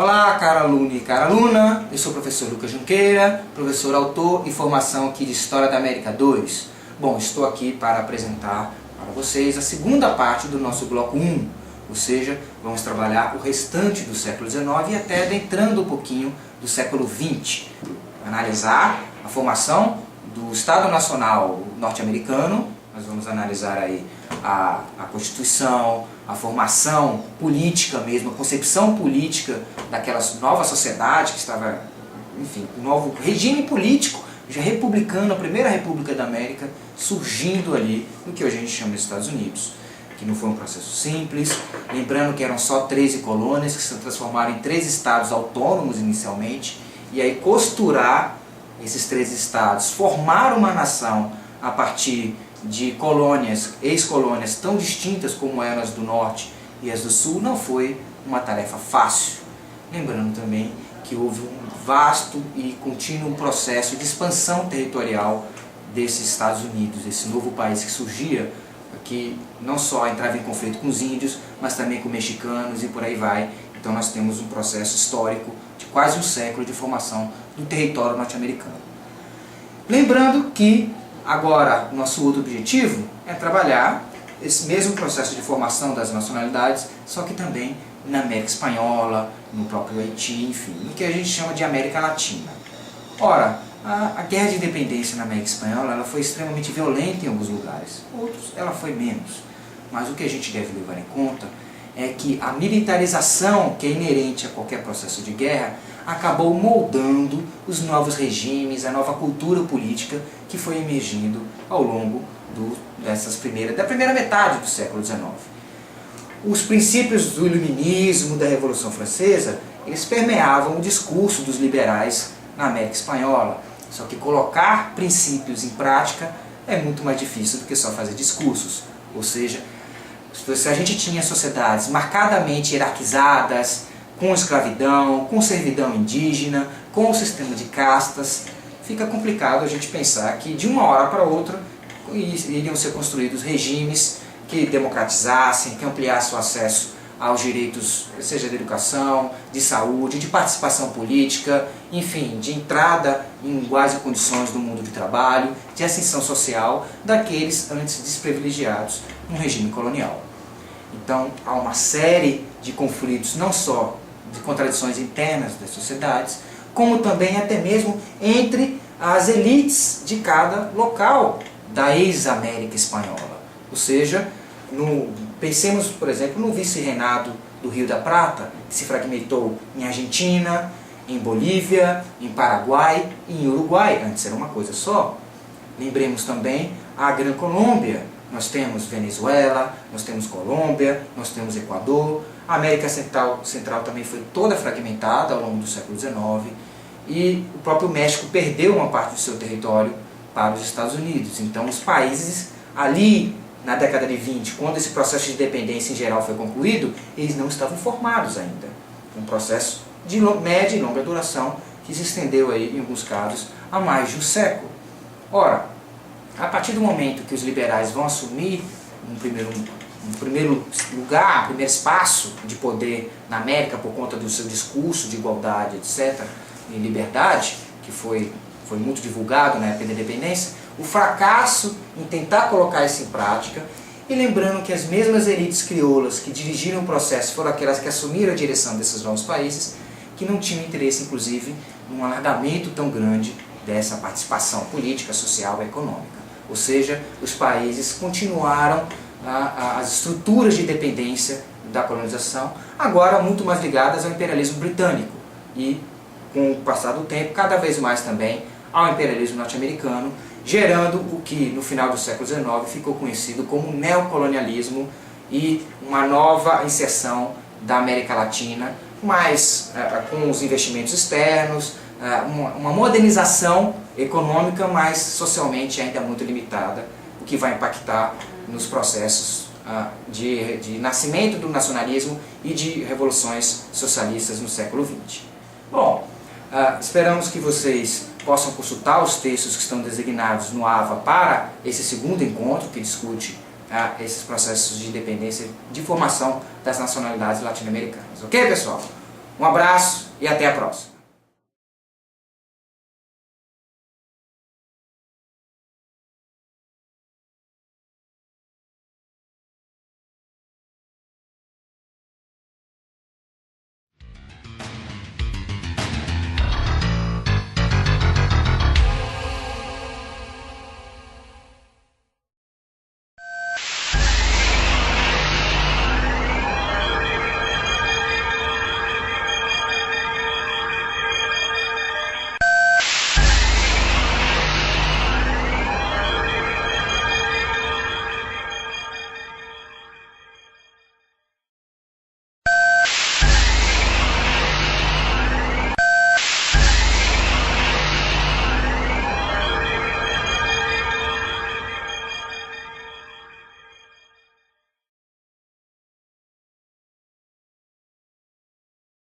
Olá, caro aluno e cara aluna, eu sou o professor Lucas Junqueira, professor autor e formação aqui de História da América 2. Bom, estou aqui para apresentar para vocês a segunda parte do nosso bloco 1, ou seja, vamos trabalhar o restante do século XIX e até adentrando um pouquinho do século XX. Analisar a formação do Estado Nacional norte-americano, nós vamos analisar aí a Constituição, a formação política mesmo, a concepção política daquela nova sociedade que estava, enfim, um novo regime político, já republicano, a primeira república da América, surgindo ali no que hoje a gente chama de Estados Unidos, que não foi um processo simples, lembrando que eram só 13 colônias que se transformaram em 3 estados autônomos inicialmente, e aí costurar esses 3 estados, formar uma nação a partir de colônias, ex-colônias tão distintas como eram as do norte e as do sul, não foi uma tarefa fácil. Lembrando também que houve um vasto e contínuo processo de expansão territorial desses Estados Unidos, esse novo país que surgia, que não só entrava em conflito com os índios, mas também com mexicanos e por aí vai. Então nós temos um processo histórico de quase um século de formação do território norte-americano. Lembrando que agora, nosso outro objetivo é trabalhar esse mesmo processo de formação das nacionalidades, só que também na América Espanhola, no próprio Haiti, enfim, no que a gente chama de América Latina. Ora, a guerra de independência na América Espanhola ela foi extremamente violenta em alguns lugares, outros ela foi menos. Mas o que a gente deve levar em conta é que a militarização que é inerente a qualquer processo de guerra acabou moldando os novos regimes, a nova cultura política que foi emergindo ao longo da primeira metade do século XIX. Os princípios do iluminismo, da Revolução Francesa, eles permeavam o discurso dos liberais na América Espanhola. Só que colocar princípios em prática é muito mais difícil do que só fazer discursos. Ou seja, se a gente tinha sociedades marcadamente hierarquizadas, com escravidão, com servidão indígena, com o sistema de castas, fica complicado a gente pensar que de uma hora para outra iriam ser construídos regimes que democratizassem, que ampliassem o acesso aos direitos, seja de educação, de saúde, de participação política, enfim, de entrada em iguais condições do mundo de trabalho, de ascensão social daqueles antes desprivilegiados num regime colonial. Então, há uma série de conflitos, não só de contradições internas das sociedades, como também até mesmo entre as elites de cada local da ex-América Espanhola. Ou seja, pensemos, por exemplo, no vice-reinado do Rio da Prata, que se fragmentou em Argentina, em Bolívia, em Paraguai e em Uruguai. Antes era uma coisa só. Lembremos também a Gran Colômbia. Nós temos Venezuela, nós temos Colômbia, nós temos Equador. A América Central também foi toda fragmentada ao longo do século XIX. E o próprio México perdeu uma parte do seu território para os Estados Unidos. Então os países ali na década de 20, quando esse processo de independência em geral foi concluído, eles não estavam formados ainda. Um processo de média e longa duração que se estendeu aí, em alguns casos, a mais de um século. Ora, a partir do momento que os liberais vão assumir um primeiro lugar, um primeiro espaço de poder na América por conta do seu discurso de igualdade, etc., e liberdade, que foi muito divulgado na época da independência, o fracasso em tentar colocar isso em prática, e lembrando que as mesmas elites crioulas que dirigiram o processo foram aquelas que assumiram a direção desses novos países, que não tinham interesse, inclusive, num alargamento tão grande dessa participação política, social e econômica. Ou seja, os países continuaram as estruturas de dependência da colonização, agora muito mais ligadas ao imperialismo britânico e, com o passar do tempo, cada vez mais também ao imperialismo norte-americano, gerando o que no final do século XIX ficou conhecido como neocolonialismo e uma nova inserção da América Latina, mas com os investimentos externos, uma modernização econômica, mas socialmente ainda muito limitada, o que vai impactar nos processos de nascimento do nacionalismo e de revoluções socialistas no século XX. Bom, esperamos que vocês possam consultar os textos que estão designados no AVA para esse segundo encontro que discute esses processos de independência de formação das nacionalidades latino-americanas. Ok, pessoal? Um abraço e até a próxima.